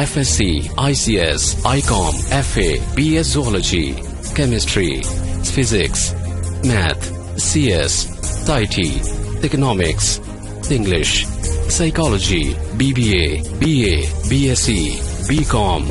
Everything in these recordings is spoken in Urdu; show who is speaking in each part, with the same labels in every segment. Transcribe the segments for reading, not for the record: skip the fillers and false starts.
Speaker 1: FSC, ICS, ICOM, FA, BS Zoology, Chemistry, Physics, Math, CS, IT, Economics, English, Psychology, BBA, BA, BSc, BCom।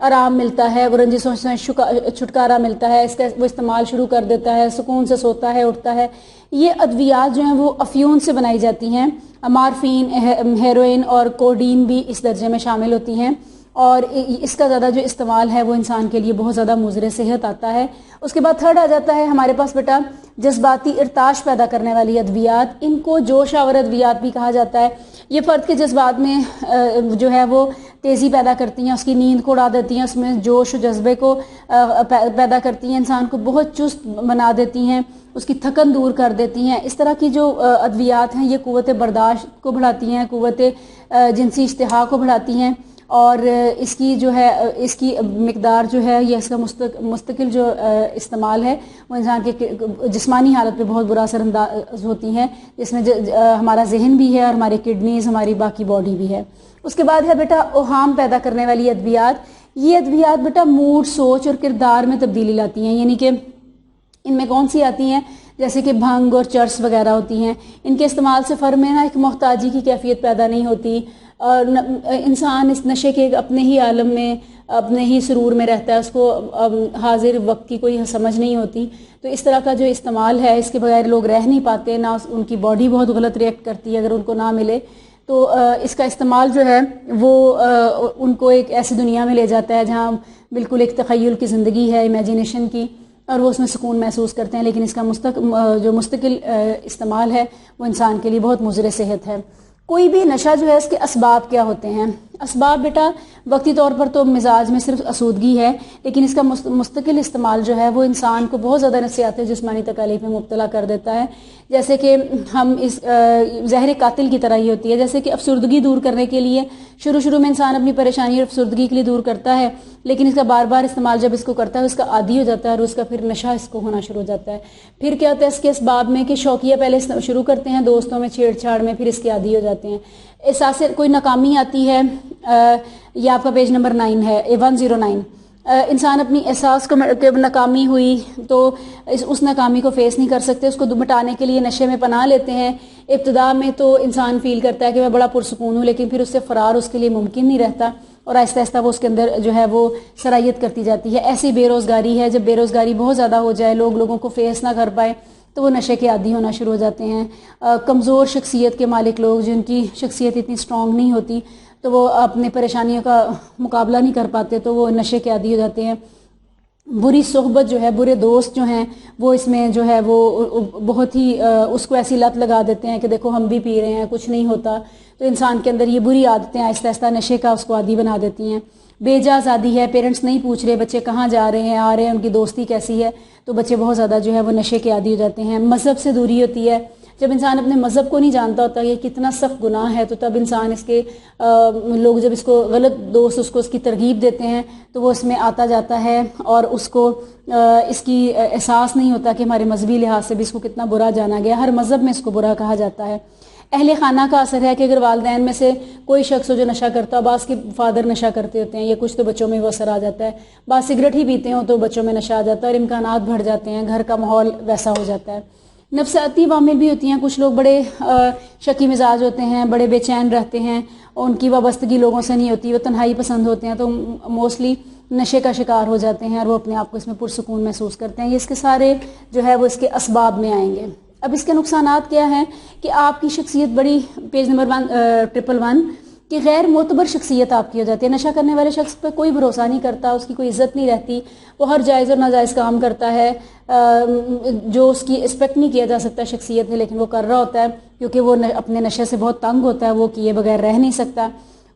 Speaker 2: آرام ملتا ہے, وہ رنجشوں سے چھٹکارا ملتا ہے, اس کا وہ استعمال شروع کر دیتا ہے, سکون سے سوتا ہے, اٹھتا ہے. یہ ادویات جو ہیں وہ افیون سے بنائی جاتی ہیں. مارفین, ہیروئن اور کوڈین بھی اس درجے میں شامل ہوتی ہیں, اور اس کا زیادہ جو استعمال ہے وہ انسان کے لیے بہت زیادہ مضر صحت آتا ہے. اس کے بعد تھرڈ آ جاتا ہے ہمارے پاس بیٹا جذباتی ارتاش پیدا کرنے والی ادویات. ان کو جوش آور ادویات بھی کہا جاتا ہے. یہ فرد کے جذبات میں جو ہے وہ تیزی پیدا کرتی ہیں, اس کی نیند کو اڑا دیتی ہیں, اس میں جوش و جذبے کو پیدا کرتی ہیں, انسان کو بہت چست بنا دیتی ہیں, اس کی تھکن دور کر دیتی ہیں. اس طرح کی جو ادویات ہیں یہ قوت برداشت کو بڑھاتی ہیں, قوت جنسی اشتہا کو بڑھاتی ہیں, اور اس کی جو ہے اس کی مقدار جو ہے یہ اس کا مستقل جو استعمال ہے وہ انسان کے جسمانی حالت پہ بہت برا اثر انداز ہوتی ہیں, جس میں ہمارا ذہن بھی ہے اور ہماری کڈنیز, ہماری باقی باڈی بھی ہے. اس کے بعد ہے بیٹا اوہام پیدا کرنے والی ادویات. یہ ادویات بیٹا موڈ, سوچ اور کردار میں تبدیلی لاتی ہیں. یعنی کہ ان میں کون سی آتی ہیں, جیسے کہ بھنگ اور چرس وغیرہ ہوتی ہیں. ان کے استعمال سے فرد میں ایک محتاجی کی کیفیت پیدا نہیں ہوتی, اور انسان اس نشے کے اپنے ہی عالم میں, اپنے ہی سرور میں رہتا ہے, اس کو حاضر وقت کی کوئی سمجھ نہیں ہوتی. تو اس طرح کا جو استعمال ہے اس کے بغیر لوگ رہ نہیں پاتے, نہ ان کی باڈی بہت غلط ریئیکٹ کرتی ہے اگر ان کو نہ ملے. تو اس کا استعمال جو ہے وہ ان کو ایک ایسی دنیا میں لے جاتا ہے جہاں بالکل ایک تخیل کی زندگی ہے, امیجینیشن کی, اور وہ اس میں سکون محسوس کرتے ہیں. لیکن اس کا جو مستقل استعمال ہے وہ انسان کے لیے بہت مضر صحت ہے. کوئی بھی نشہ جو ہے اس کے اسباب کیا ہوتے ہیں؟ اسباب بیٹا وقتی طور پر تو مزاج میں صرف آسودگی ہے, لیکن اس کا مستقل استعمال جو ہے وہ انسان کو بہت زیادہ نفسیاتی جسمانی تکالیف میں مبتلا کر دیتا ہے. جیسے کہ ہم اس زہر قاتل کی طرح ہی ہوتی ہے. جیسے کہ افسردگی دور کرنے کے لیے شروع میں انسان اپنی پریشانی اور افسردگی کے لیے دور کرتا ہے, لیکن اس کا بار بار استعمال جب اس کو کرتا ہے اس کا عادی ہو جاتا ہے, اور اس کا پھر نشہ اس کو ہونا شروع ہو جاتا ہے. پھر کیا ہوتا ہے اس کے اسباب میں کہ شوقیہ پہلے شروع کرتے ہیں دوستوں میں چھیڑ چھاڑ میں, پھر اس کے عادی ہو جاتے ہیں. احساس کوئی ناکامی آتی ہے, یہ آپ کا پیج نمبر 9 ہے, 109. انسان اپنی احساس کو ناکامی ہوئی تو اس ناکامی کو فیس نہیں کر سکتے, اس کو مٹانے کے لیے نشے میں پناہ لیتے ہیں. ابتدا میں تو انسان فیل کرتا ہے کہ میں بڑا پرسکون ہوں, لیکن پھر اس سے فرار اس کے لیے ممکن نہیں رہتا, اور آہستہ آہستہ وہ اس کے اندر جو ہے وہ سرایت کرتی جاتی ہے. ایسی بے روزگاری ہے, جب بے روزگاری بہت زیادہ ہو جائے, لوگوں کو فیس نہ کر پائے, تو وہ نشے کے عادی ہونا شروع ہو جاتے ہیں. کمزور شخصیت کے مالک لوگ, جن کی شخصیت اتنی سٹرونگ نہیں ہوتی, تو وہ اپنے پریشانیوں کا مقابلہ نہیں کر پاتے, تو وہ نشے کے عادی ہو جاتے ہیں. بری صحبت جو ہے, برے دوست جو ہیں وہ اس میں جو ہے وہ بہت ہی اس کو ایسی لت لگا دیتے ہیں کہ دیکھو ہم بھی پی رہے ہیں, کچھ نہیں ہوتا. تو انسان کے اندر یہ بری عادتیں آہستہ آہستہ نشے کا اس کو عادی بنا دیتی ہیں. بے جا آزادی ہے, پیرنٹس نہیں پوچھ رہے بچے کہاں جا رہے ہیں, آ رہے ہیں, ان کی دوستی کیسی ہے, تو بچے بہت زیادہ جو ہے وہ نشے کے عادی ہو جاتے ہیں. مذہب سے دوری ہوتی ہے, جب انسان اپنے مذہب کو نہیں جانتا ہوتا یہ کتنا سخت گناہ ہے, تو تب انسان اس کے لوگ جب اس کو غلط دوست اس کی ترغیب دیتے ہیں تو وہ اس میں آتا جاتا ہے, اور اس کو اس کی احساس نہیں ہوتا کہ ہمارے مذہبی لحاظ سے بھی اس کو کتنا برا جانا گیا. ہر مذہب میں اس کو برا کہا جاتا ہے. اہل خانہ کا اثر ہے کہ اگر والدین میں سے کوئی شخص ہو جو نشہ کرتا ہے, بعض کے فادر نشہ کرتے ہوتے ہیں, یا کچھ تو بچوں میں وہ اثر آ جاتا ہے, بعض سگریٹ ہی پیتے ہوں تو بچوں میں نشہ آ جاتا ہے, اور امکانات بڑھ جاتے ہیں, گھر کا ماحول ویسا ہو جاتا ہے. نفسیاتی عوامل بھی ہوتی ہیں, کچھ لوگ بڑے شکی مزاج ہوتے ہیں, بڑے بے چین رہتے ہیں, ان کی وابستگی لوگوں سے نہیں ہوتی, وہ تنہائی پسند ہوتے ہیں, تو موسٹلی نشے کا شکار ہو جاتے ہیں, اور وہ اپنے آپ کو اس میں پرسکون محسوس کرتے ہیں. یہ اس کے سارے جو ہے وہ اس کے اسباب میں آئیں گے. اب اس کے نقصانات کیا ہیں کہ آپ کی شخصیت بڑی, پیج نمبر 111, کہ غیر معتبر شخصیت آپ کی ہو جاتی ہے. نشہ کرنے والے شخص پہ کوئی بھروسہ نہیں کرتا, اس کی کوئی عزت نہیں رہتی, وہ ہر جائز اور ناجائز کام کرتا ہے, جو اس کی ایکسپیکٹ نہیں کیا جا سکتا شخصیت ہے, لیکن وہ کر رہا ہوتا ہے کیونکہ وہ اپنے نشے سے بہت تنگ ہوتا ہے, وہ کیے بغیر رہ نہیں سکتا.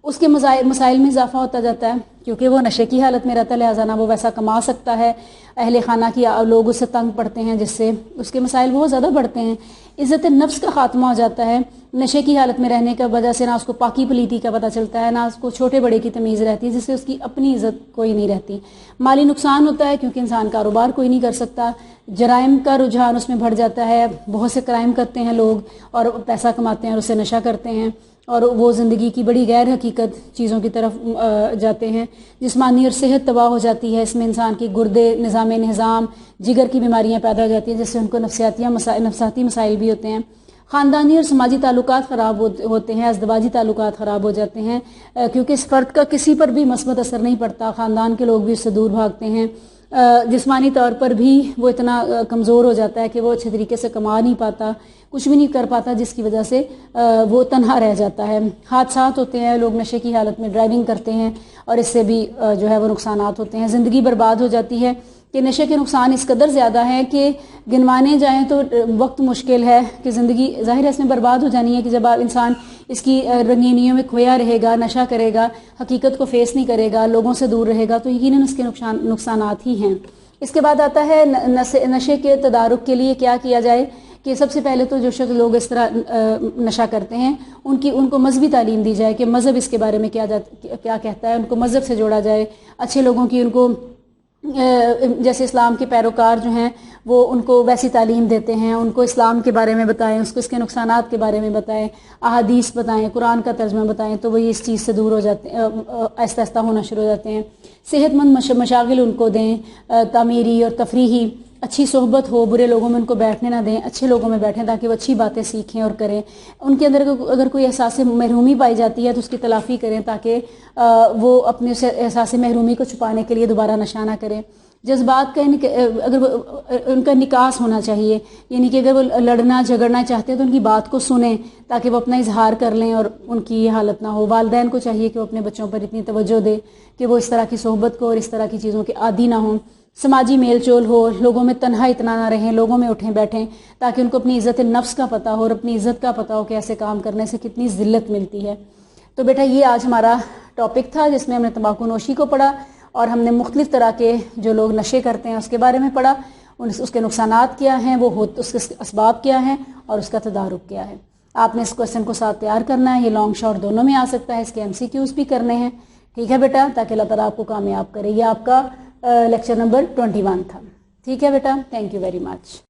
Speaker 2: اس کے مسائل میں اضافہ ہوتا جاتا ہے کیونکہ وہ نشے کی حالت میں رہتا ہے, لہٰذا نہ وہ ویسا کما سکتا ہے. اہل خانہ کی لوگ اس سے تنگ پڑتے ہیں, جس سے اس کے مسائل بہت زیادہ بڑھتے ہیں. عزت نفس کا خاتمہ ہو جاتا ہے نشے کی حالت میں رہنے کی وجہ سے. نہ اس کو پاکی پلیتی کا پتہ چلتا ہے, نہ اس کو چھوٹے بڑے کی تمیز رہتی ہے, جس سے اس کی اپنی عزت کوئی نہیں رہتی. مالی نقصان ہوتا ہے کیونکہ انسان کاروبار کوئی نہیں کر سکتا. جرائم کا رجحان اس میں بڑھ جاتا ہے, بہت سے کرائم کرتے ہیں لوگ اور پیسہ کماتے ہیں اور اسے نشہ کرتے ہیں, اور وہ زندگی کی بڑی غیر حقیقت چیزوں کی طرف جاتے ہیں. جسمانی اور صحت تباہ ہو جاتی ہے, اس میں انسان کی گردے, نظام, جگر کی بیماریاں پیدا ہو جاتی ہیں, جس سے ان کو نفسیاتی مسائل بھی ہوتے ہیں. خاندانی اور سماجی تعلقات خراب ہوتے ہیں، ازدواجی تعلقات خراب ہو جاتے ہیں، کیونکہ اس فرد کا کسی پر بھی مثبت اثر نہیں پڑتا، خاندان کے لوگ بھی اس سے دور بھاگتے ہیں، جسمانی طور پر بھی وہ اتنا کمزور ہو جاتا ہے کہ وہ اچھے طریقے سے کما نہیں پاتا، کچھ بھی نہیں کر پاتا، جس کی وجہ سے وہ تنہا رہ جاتا ہے۔ حادثات ہوتے ہیں، لوگ نشے کی حالت میں ڈرائیونگ کرتے ہیں اور اس سے بھی جو ہے وہ نقصانات ہوتے ہیں، زندگی برباد ہو جاتی ہے کہ نشے کے نقصان اس قدر زیادہ ہیں کہ گنوانے جائیں تو وقت مشکل ہے کہ زندگی ظاہر ہے اس میں برباد ہو جانی ہے کہ جب انسان اس کی رنگینیوں میں کھویا رہے گا، نشہ کرے گا، حقیقت کو فیس نہیں کرے گا، لوگوں سے دور رہے گا، تو یقیناً اس کے نقصانات ہی ہیں۔ اس کے بعد آتا ہے نشے کے تدارک کے لیے کیا کیا جائے، کہ سب سے پہلے تو جو شخص لوگ اس طرح نشہ کرتے ہیں ان کو مذہبی تعلیم دی جائے کہ مذہب اس کے بارے میں کیا کہتا ہے، ان کو مذہب سے جوڑا جائے، اچھے لوگوں کی ان کو جیسے اسلام کے پیروکار جو ہیں وہ ان کو ویسی تعلیم دیتے ہیں، ان کو اسلام کے بارے میں بتائیں، اس کے نقصانات کے بارے میں بتائیں، احادیث بتائیں، قرآن کا ترجمہ بتائیں، تو وہ اس چیز سے دور ہو جاتے ہیں، آہستہ آہستہ ہونا شروع ہو جاتے ہیں۔ صحت مند مشاغل ان کو دیں، تعمیری اور تفریحی، اچھی صحبت ہو، برے لوگوں میں ان کو بیٹھنے نہ دیں، اچھے لوگوں میں بیٹھیں تاکہ وہ اچھی باتیں سیکھیں اور کریں۔ ان کے اندر اگر کوئی احساس محرومی پائی جاتی ہے تو اس کی تلافی کریں تاکہ وہ اپنے احساس محرومی کو چھپانے کے لیے دوبارہ نشہ نہ کریں۔ جذبات کا اگر ان کا نکاس ہونا چاہیے، یعنی کہ اگر وہ لڑنا جھگڑنا چاہتے ہیں تو ان کی بات کو سنیں تاکہ وہ اپنا اظہار کر لیں اور ان کی یہ حالت نہ ہو۔ والدین کو چاہیے کہ وہ اپنے بچوں پر اتنی توجہ دے کہ وہ اس طرح کی صحبت کو اور اس طرح کی چیزوں کے عادی نہ ہوں۔ سماجی میل جول ہو، لوگوں میں تنہا اتنا نہ رہیں، لوگوں میں اٹھیں بیٹھیں تاکہ ان کو اپنی عزت نفس کا پتہ ہو اور اپنی عزت کا پتہ ہو کہ ایسے کام کرنے سے کتنی ذلت ملتی ہے۔ تو بیٹا یہ آج ہمارا ٹاپک تھا جس میں ہم نے تمباکو نوشی کو پڑھا اور ہم نے مختلف طرح کے جو لوگ نشے کرتے ہیں اس کے بارے میں پڑھا، اس کے نقصانات کیا ہیں، اس کے اسباب کیا ہیں اور اس کا تدارک کیا ہے۔ آپ نے اس کویسچن کو ساتھ تیار کرنا ہے، یہ لانگ شارٹ دونوں میں آ سکتا ہے، اس کے MCQs بھی کرنے ہیں، ٹھیک ہے بیٹا، تاکہ اللہ تعالیٰ آپ کو کامیاب کرے۔ یہ آپ کا لیکچر نمبر 21 تھا، ٹھیک ہے بیٹا، تھینک یو ویری مچ۔